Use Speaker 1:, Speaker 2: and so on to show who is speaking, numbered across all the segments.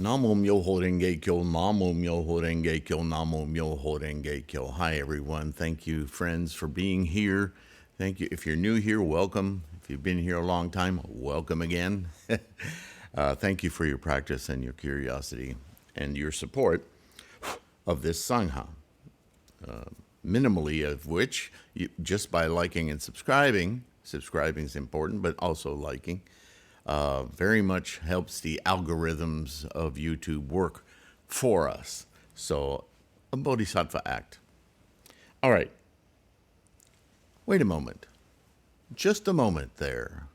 Speaker 1: Namo Myoho Renge Kyo, Namo Myoho Renge Kyo, Namo Myoho Renge Kyo. Hi, everyone. Thank you, friends, for being here. Thank you. If you're new here, welcome. If you've been here a long time, welcome again. Thank you for your practice and your curiosity and your support of this Sangha. Minimally of which, just by liking and subscribing is important, but also liking, very much helps the algorithms of YouTube work for us. So, a bodhisattva act. All right. Wait a moment. Just a moment there.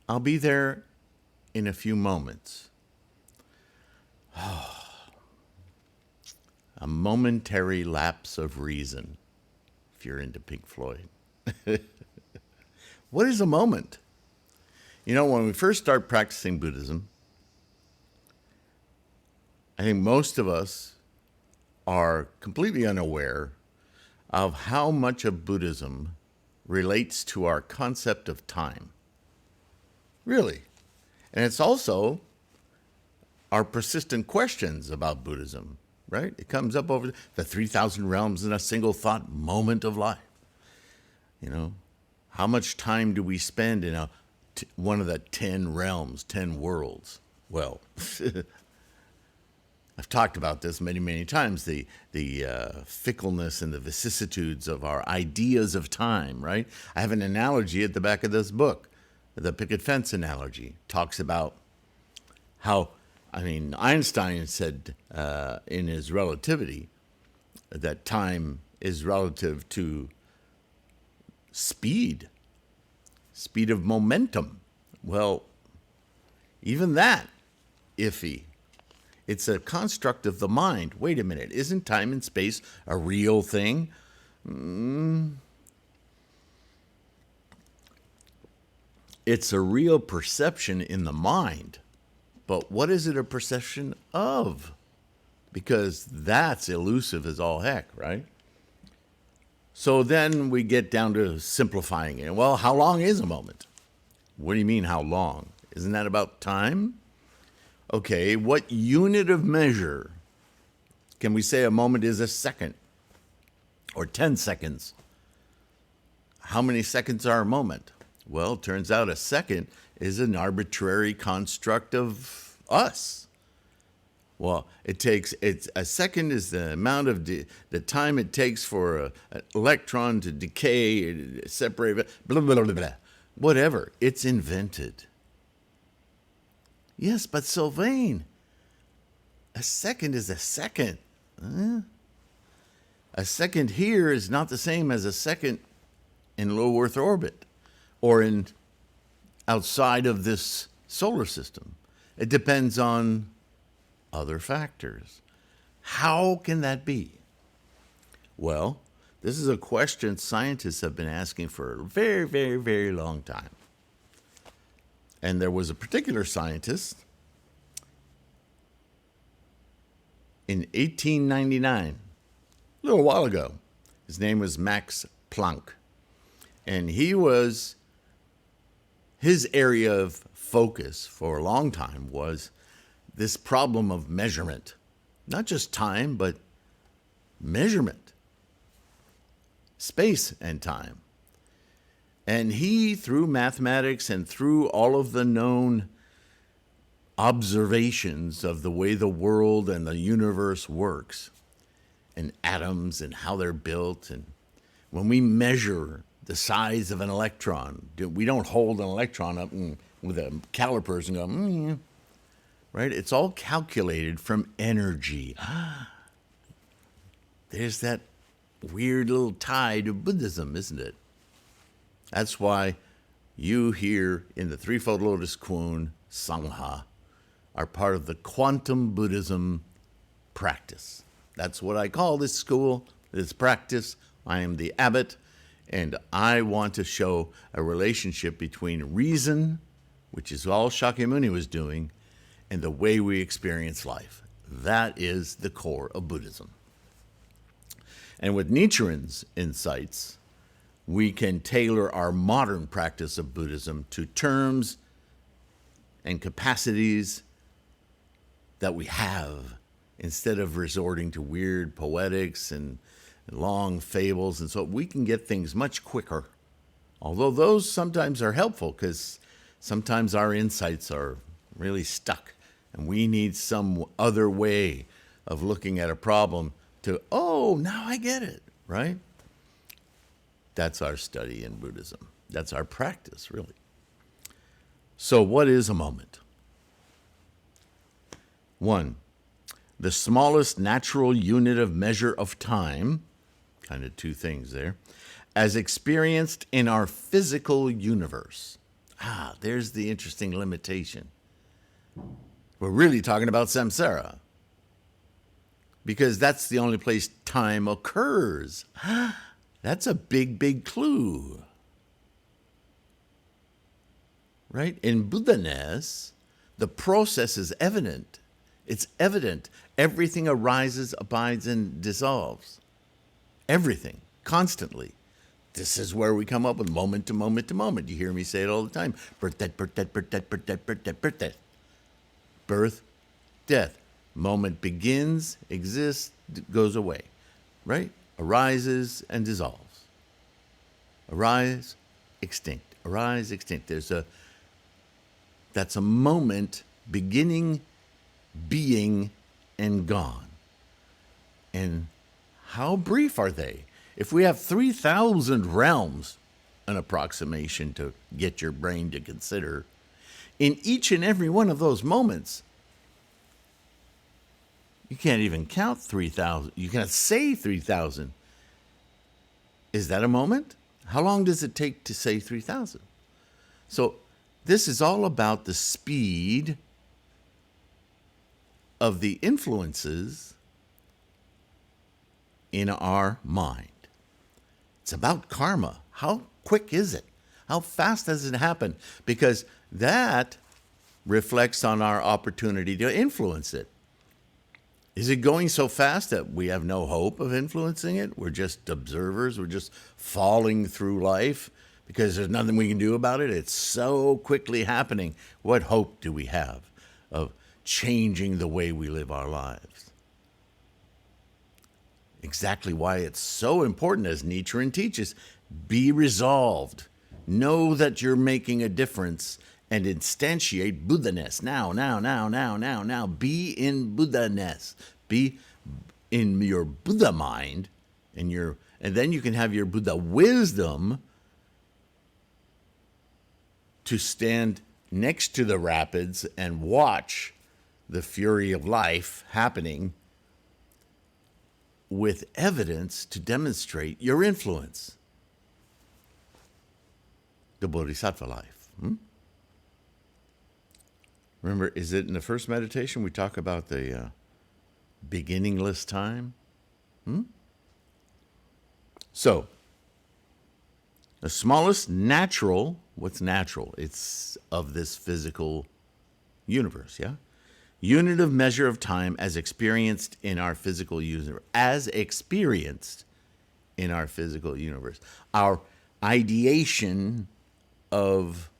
Speaker 1: I'll be there in a few moments. A momentary lapse of reason, if you're into Pink Floyd. What is a moment? You know, when we first start practicing Buddhism, I think most of us are completely unaware of how much of Buddhism relates to our concept of time. Really. And it's also our persistent questions about Buddhism, right? It comes up over the 3,000 realms in a single thought moment of life. You know, how much time do we spend in one of the 10 realms, 10 worlds? Well, I've talked about this many, many times, the fickleness and the vicissitudes of our ideas of time, right? I have an analogy at the back of this book, the picket fence analogy. Talks about how, Einstein said in his relativity that time is relative to speed of momentum. Well, even that, iffy. It's a construct of the mind. Wait a minute, isn't time and space a real thing? It's a real perception in the mind. But what is it a perception of? Because that's elusive as all heck, right? So then we get down to simplifying it. Well, how long is a moment? What do you mean, how long? Isn't that about time? Okay, what unit of measure can we say a moment is a second or 10 seconds? How many seconds are a moment? Well, it turns out a second is an arbitrary construct of us. Well, a second is the amount of the time it takes for an electron to decay, separate, blah, blah, blah, blah. Whatever. It's invented. Yes, but Sylvain, a second is a second. A second here is not the same as a second in low Earth orbit or in outside of this solar system. It depends on other factors. How can that be? Well, this is a question scientists have been asking for a very, very, very long time. And there was a particular scientist in 1899, a little while ago. His name was Max Planck. And his area of focus for a long time was this problem of measurement. Not just time, but measurement. Space and time. And he, through mathematics and through all of the known observations of the way the world and the universe works, and atoms and how they're built, and when we measure the size of an electron, we don't hold an electron up with a calipers and go, right? It's all calculated from energy. There's that weird little tie to Buddhism, isn't it? That's why you here in the Threefold Lotus Kuan Sangha are part of the quantum Buddhism practice. That's what I call this school, this practice. I am the abbot, and I want to show a relationship between reason, which is all Shakyamuni was doing, and the way we experience life. That is the core of Buddhism. And with Nichiren's insights, we can tailor our modern practice of Buddhism to terms and capacities that we have, instead of resorting to weird poetics and long fables. And so we can get things much quicker. Although those sometimes are helpful, because sometimes our insights are really stuck and we need some other way of looking at a problem to, oh, now I get it, right? That's our study in Buddhism. That's our practice, really. So what is a moment? 1, the smallest natural unit of measure of time, kind of two things there, as experienced in our physical universe. There's the interesting limitation. We're really talking about samsara, because that's the only place time occurs. That's a big, big clue. Right? In Buddha-ness, the process is evident. It's evident. Everything arises, abides, and dissolves. Everything, constantly. This is where we come up with moment to moment to moment. You hear me say it all the time. Birth, death, birth, death, birth, death, birth, death, birth, death, birth, death. Birth, death. Moment begins, exists, goes away. Right? Arises and dissolves. Arise, extinct. Arise, extinct. That's a moment beginning, being, and gone. And how brief are they? If we have 3,000 realms, an approximation to get your brain to consider, in each and every one of those moments, you can't even count 3,000. You can't say 3,000. Is that a moment? How long does it take to say 3,000? So this is all about the speed of the influences in our mind. It's about karma. How quick is it? How fast does it happen? Because that reflects on our opportunity to influence it. Is it going so fast that we have no hope of influencing it? We're just observers. We're just falling through life because there's nothing we can do about it. It's so quickly happening. What hope do we have of changing the way we live our lives? Exactly why it's so important, as Nichiren teaches, be resolved. Know that you're making a difference and instantiate Buddha-ness. Now. Be in Buddha-ness. Be in your Buddha mind, and then you can have your Buddha wisdom to stand next to the rapids and watch the fury of life happening with evidence to demonstrate your influence. The Bodhisattva life. Remember, is it in the first meditation we talk about the beginningless time? So, the smallest natural, what's natural? It's of this physical universe, yeah? Unit of measure of time as experienced in our physical universe. As experienced in our physical universe. Our ideation of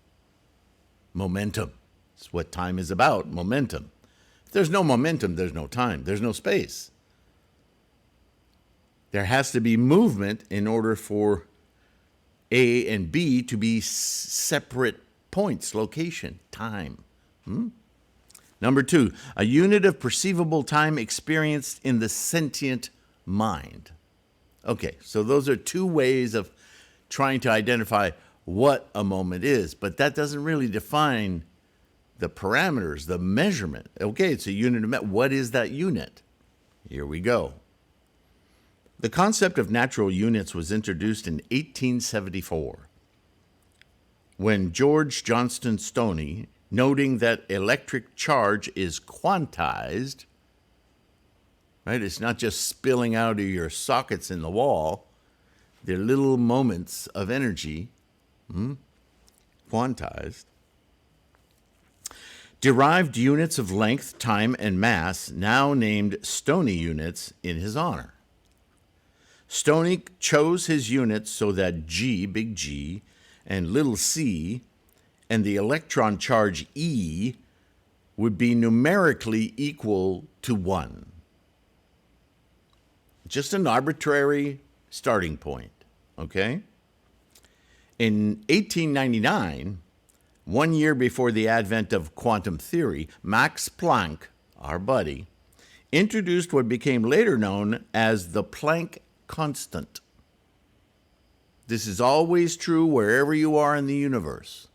Speaker 1: momentum. It's what time is about, momentum. If there's no momentum, there's no time. There's no space. There has to be movement in order for A and B to be separate points, location, time. Number 2, a unit of perceivable time experienced in the sentient mind. Okay, so those are two ways of trying to identify what a moment is, but that doesn't really define the parameters, the measurement. Okay, it's a unit of what is that unit? Here we go. The concept of natural units was introduced in 1874 when George Johnston Stoney, noting that electric charge is quantized, right? It's not just spilling out of your sockets in the wall. They're little moments of energy, quantized. Derived units of length, time, and mass, now named Stoney units, in his honor. Stoney chose his units so that G, big G, and little c, and the electron charge E would be numerically equal to 1. Just an arbitrary starting point, okay? In 1899, 1 year before the advent of quantum theory, Max Planck, our buddy, introduced what became later known as the Planck constant. This is always true wherever you are in the universe.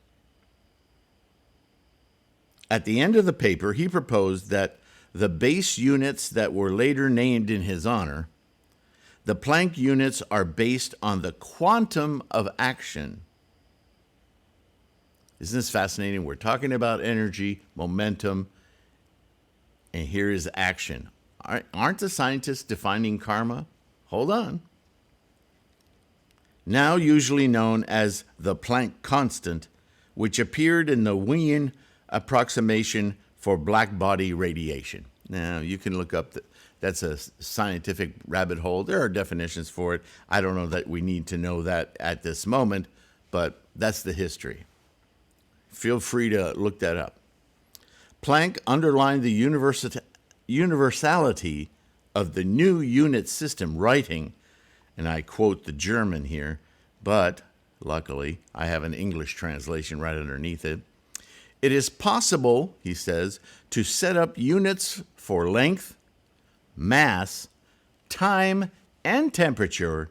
Speaker 1: At the end of the paper, he proposed that the base units that were later named in his honor, the Planck units, are based on the quantum of action. Isn't this fascinating? We're talking about energy, momentum, and here is action. Aren't the scientists defining karma? Hold on. Now usually known as the Planck constant, which appeared in the Wien approximation for black body radiation. Now, you can look up, that's a scientific rabbit hole. There are definitions for it. I don't know that we need to know that at this moment, but that's the history. Feel free to look that up. Planck underlined the universality of the new unit system, writing, and I quote the German here, but luckily I have an English translation right underneath it. It is possible, he says, to set up units for length, mass, time, and temperature,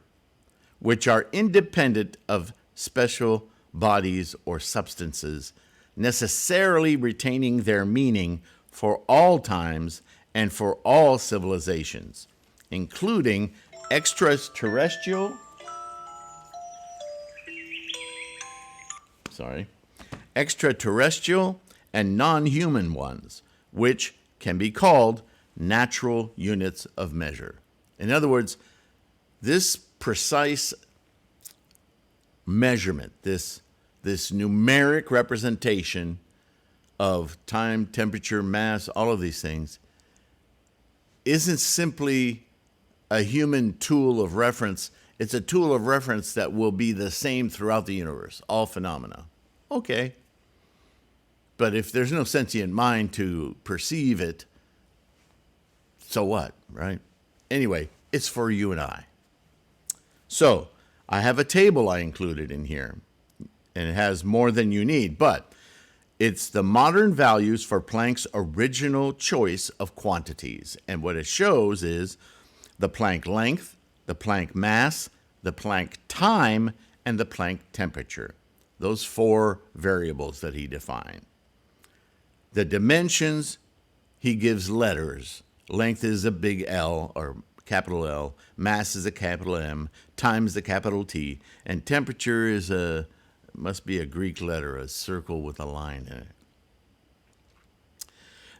Speaker 1: which are independent of special bodies or substances, necessarily retaining their meaning for all times and for all civilizations, including extraterrestrial and non-human ones, which can be called natural units of measure. In other words, this precise measurement, this numeric representation of time, temperature, mass, all of these things, isn't simply a human tool of reference. It's a tool of reference that will be the same throughout the universe, all phenomena. Okay. But if there's no sentient mind to perceive it, so what, right? Anyway, it's for you and I. So I have a table I included in here, and it has more than you need, but it's the modern values for Planck's original choice of quantities. And what it shows is the Planck length, the Planck mass, the Planck time, and the Planck temperature. Those 4 variables that he defined. The dimensions, he gives letters. Length is a big L, or capital L. Mass is a capital M. Time is a capital T. And temperature is must be a Greek letter, a circle with a line in it.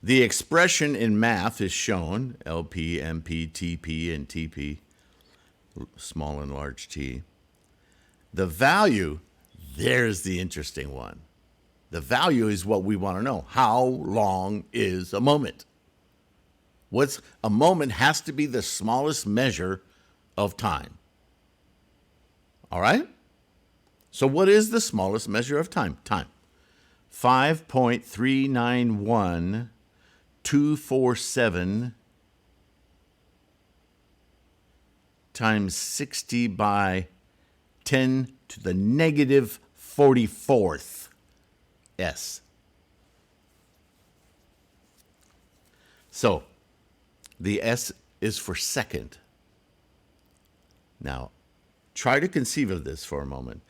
Speaker 1: The expression in math is shown, LP, MP, TP, and TP, small and large t. The value, there's the interesting one. The value is what we want to know. How long is a moment? A moment has to be the smallest measure of time. All right? So what is the smallest measure of time? Time. 5.391247 times 60 by 10 to the negative 44th S. So the S is for second. Now, try to conceive of this for a moment.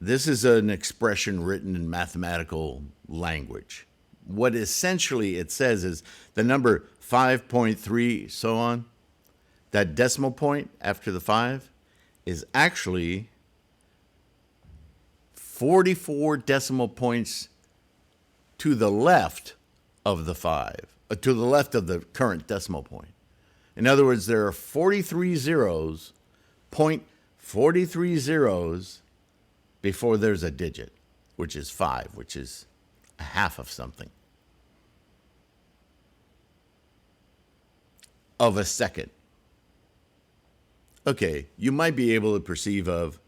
Speaker 1: This is an expression written in mathematical language. What essentially it says is the number 5.3, so on, that decimal point after the 5 is actually 44 decimal points to the left of the 5, to the left of the current decimal point. In other words, there are 43 zeros, 0.43 zeros before there's a digit, which is 5, which is a half of something. Of a second. Okay, you might be able to perceive of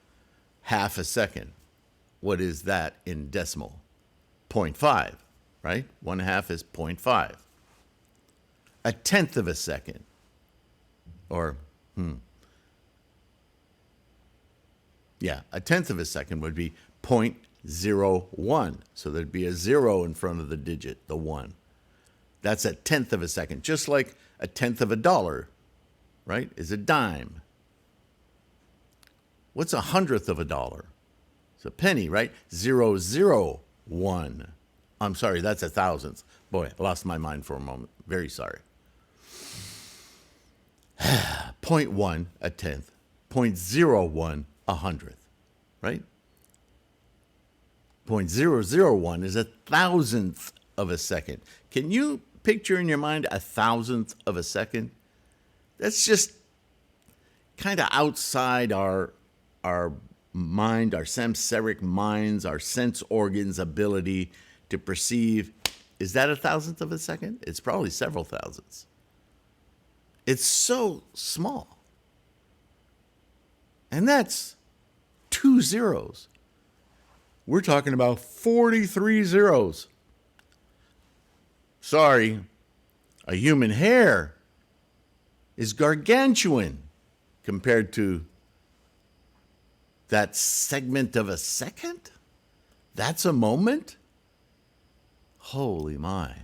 Speaker 1: half a second. What is that in decimal? 0.5. right? 1/2 is 0.5. A tenth of a second, or, a tenth of a second would be 0.01. So there'd be a 0 in front of the digit, the 1. That's a tenth of a second, just like a tenth of a dollar, right, is a dime. What's a hundredth of a dollar? It's a penny, right? 0.001. I'm sorry, that's a thousandth. Boy, I lost my mind for a moment. Very sorry. 0.1, a tenth. 0.01, a hundredth, right? 0.001 is a thousandth of a second. Can you picture in your mind a thousandth of a second? That's just kind of outside our mind, our samsaric minds, our sense organs' ability to perceive. Is that a thousandth of a second? It's probably several thousandths. It's so small. And that's 2 zeros. We're talking about 43 zeros. Sorry, a human hair is gargantuan compared to that segment of a second? That's a moment? Holy my.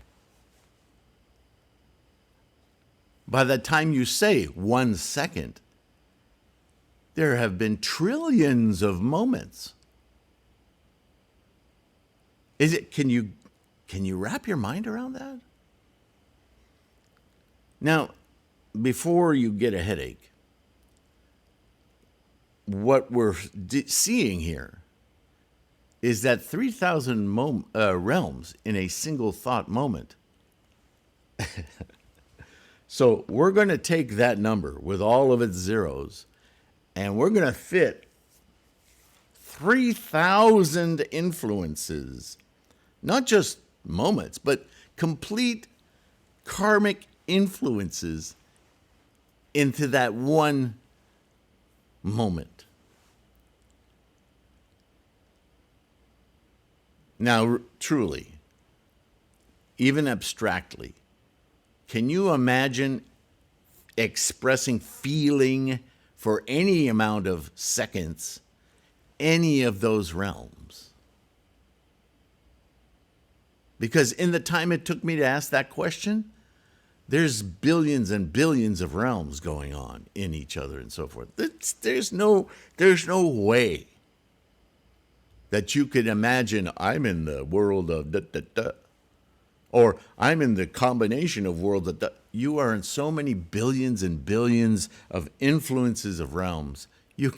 Speaker 1: By the time you say 1 second, there have been trillions of moments. Can you wrap your mind around that? Now, before you get a headache, what we're seeing here is that 3,000 realms in a single thought moment. So we're going to take that number with all of its zeros, and we're going to fit 3,000 influences, not just moments, but complete karmic influences into that one moment. Now, truly, even abstractly, can you imagine expressing feeling for any amount of seconds, any of those realms? Because in the time it took me to ask that question, there's billions and billions of realms going on in each other and so forth. There's no way that you could imagine I'm in the world of da-da-da, or I'm in the combination of worlds that you are in so many billions and billions of influences of realms. You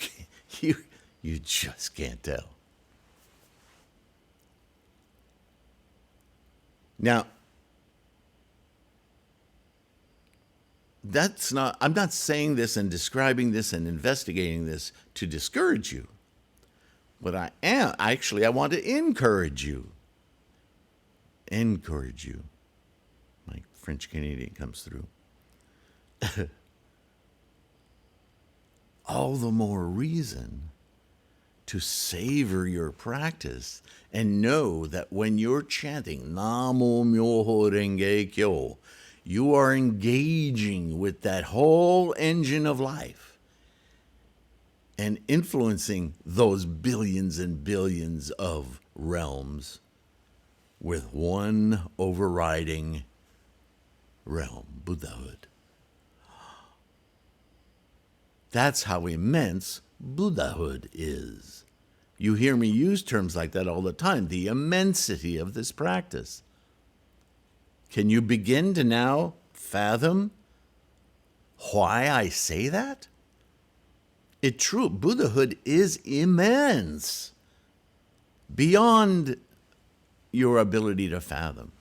Speaker 1: just can't tell. Now, I'm not saying this and describing this and investigating this to discourage you. But I want to encourage you. Encourage you. My French Canadian comes through. All the more reason to savor your practice and know that when you're chanting Namo Myoho Renge Kyo, you are engaging with that whole engine of life and influencing those billions and billions of realms with one overriding realm, Buddhahood. That's how immense Buddhahood is. You hear me use terms like that all the time, the immensity of this practice. Can you begin to now fathom why I say that? Buddhahood is immense, beyond your ability to fathom.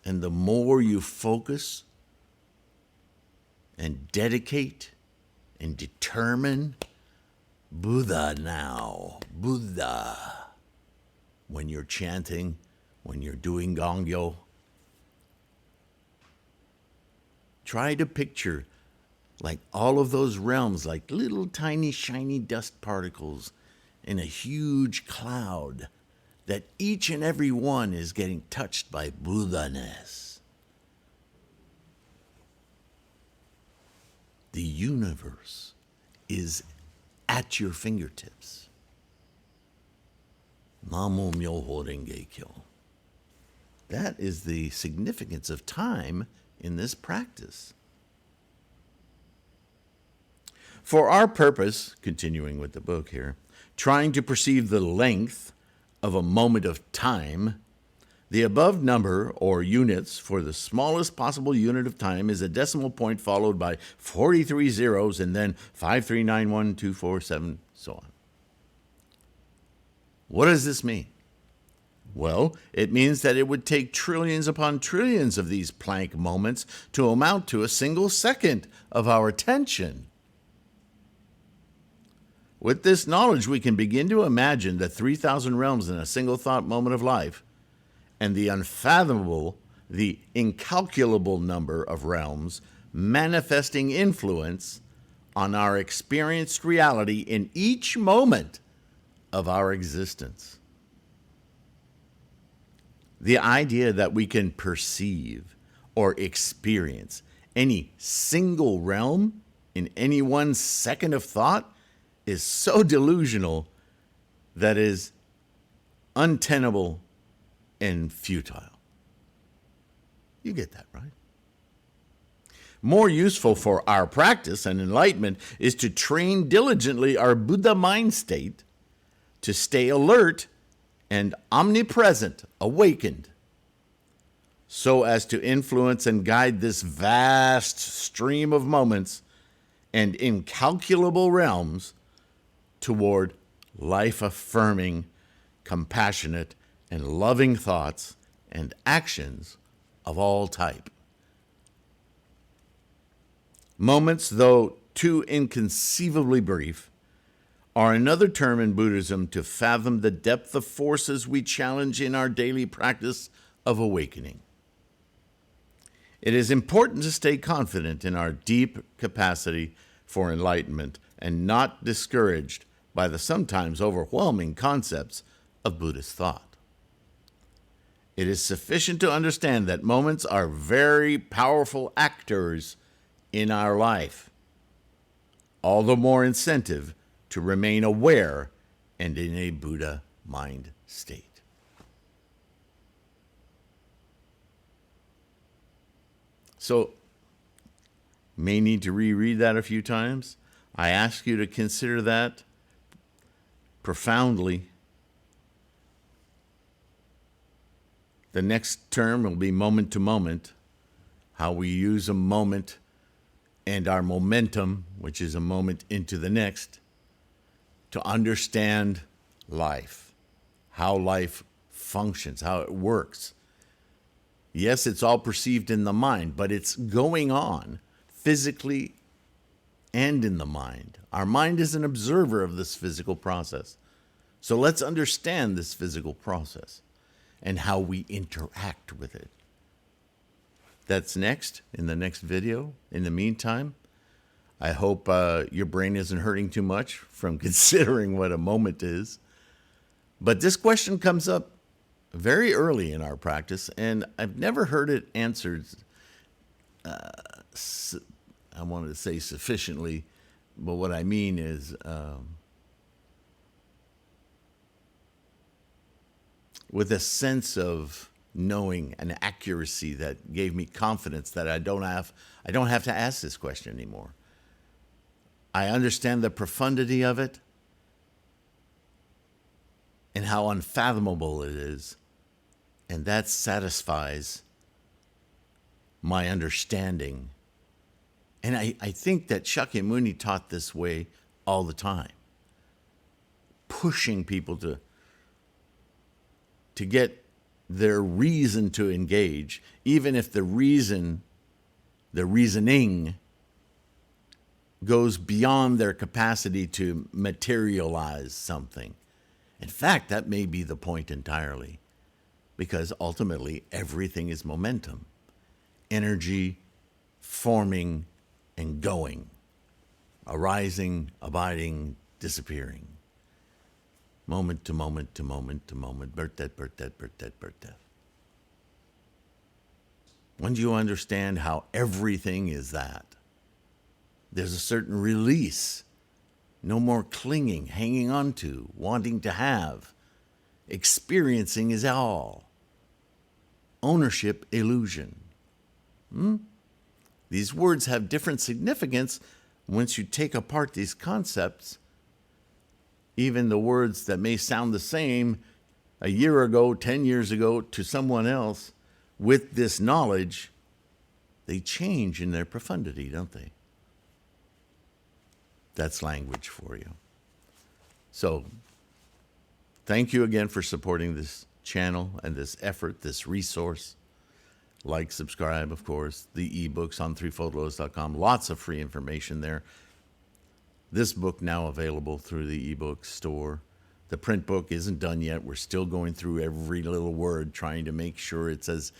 Speaker 1: And the more you focus and dedicate and determine, Buddha now, Buddha, when you're chanting, when you're doing Gongyo, try to picture like all of those realms, like little tiny shiny dust particles in a huge cloud that each and every one is getting touched by Buddha-ness. The universe is at your fingertips. Namo Myoho Renge Kyo. That is the significance of time in this practice. For our purpose, continuing with the book here, trying to perceive the length of a moment of time, the above number, or units, for the smallest possible unit of time is a decimal point followed by 43 zeros and then 5391247, so on. What does this mean? Well, it means that it would take trillions upon trillions of these Planck moments to amount to a single second of our attention. With this knowledge, we can begin to imagine the 3,000 realms in a single thought moment of life, and the unfathomable, the incalculable number of realms manifesting influence on our experienced reality in each moment of our existence. The idea that we can perceive or experience any single realm in any 1 second of thought is so delusional that is untenable and futile. You get that, right? More useful for our practice and enlightenment is to train diligently our Buddha mind state to stay alert and omnipresent, awakened, so as to influence and guide this vast stream of moments and incalculable realms toward life-affirming, compassionate, and loving thoughts and actions of all type. Moments, though too inconceivably brief, are another term in Buddhism to fathom the depth of forces we challenge in our daily practice of awakening. It is important to stay confident in our deep capacity for enlightenment and not discouraged by the sometimes overwhelming concepts of Buddhist thought. It is sufficient to understand that moments are very powerful actors in our life, all the more incentive to remain aware and in a Buddha mind state. So, may need to reread that a few times. I ask you to consider that profoundly. The next term will be moment to moment, how we use a moment and our momentum, which is a moment into the next, to understand life, how life functions, how it works. Yes, it's all perceived in the mind, but it's going on physically and in the mind. Our mind is an observer of this physical process. So let's understand this physical process and how we interact with it. That's next, in the next video. In the meantime, I hope your brain isn't hurting too much from considering what a moment is. But this question comes up very early in our practice, and I've never heard it answered, I wanted to say sufficiently, but what I mean is with a sense of knowing and accuracy that gave me confidence that I don't have to ask this question anymore. I understand the profundity of it and how unfathomable it is, and that satisfies my understanding. And I think that Shakyamuni taught this way all the time, pushing people to get their reason to engage, even if the reasoning goes beyond their capacity to materialize something. In fact, that may be the point entirely, because ultimately everything is momentum, energy forming and going, arising, abiding, disappearing. Moment to moment to moment to moment. Birth, death, birth, death, birth, death, birth, death. Once you understand how everything is that, there's a certain release. No more clinging, hanging on to, wanting to have. Experiencing is all. Ownership illusion. These words have different significance once you take apart these concepts. Even the words that may sound the same a year ago, 10 years ago to someone else, with this knowledge, they change in their profundity, don't they? That's language for you. So, thank you again for supporting this channel and this effort, this resource. Like, subscribe, of course, the ebooks on threefoldlotus.com. Lots of free information there. This book now available through the ebook store. The print book isn't done yet. We're still going through every little word, trying to make sure it's as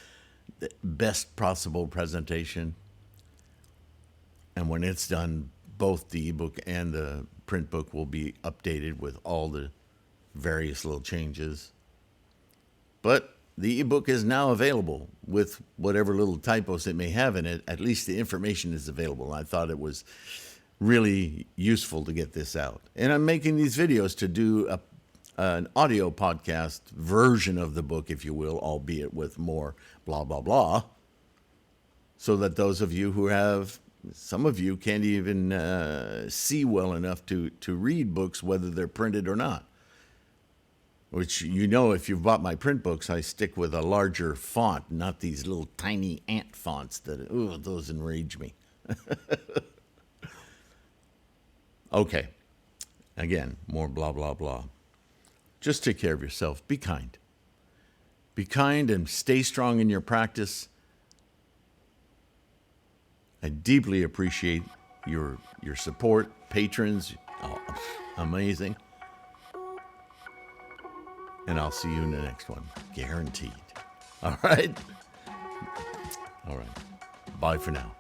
Speaker 1: the best possible presentation. And when it's done, both the ebook and the print book will be updated with all the various little changes. But the ebook is now available with whatever little typos it may have in it. At least the information is available. I thought it was really useful to get this out. And I'm making these videos to do an audio podcast version of the book, if you will, albeit with more blah, blah, blah, so that those of you who have, some of you can't even see well enough to read books, whether they're printed or not. Which, you know, if you've bought my print books, I stick with a larger font, not these little tiny ant fonts that, ooh, those enrage me. Okay. Again, more blah, blah, blah. Just take care of yourself. Be kind. Be kind and stay strong in your practice. I deeply appreciate your support, patrons. Oh, amazing. And I'll see you in the next one. Guaranteed. All right? All right. Bye for now.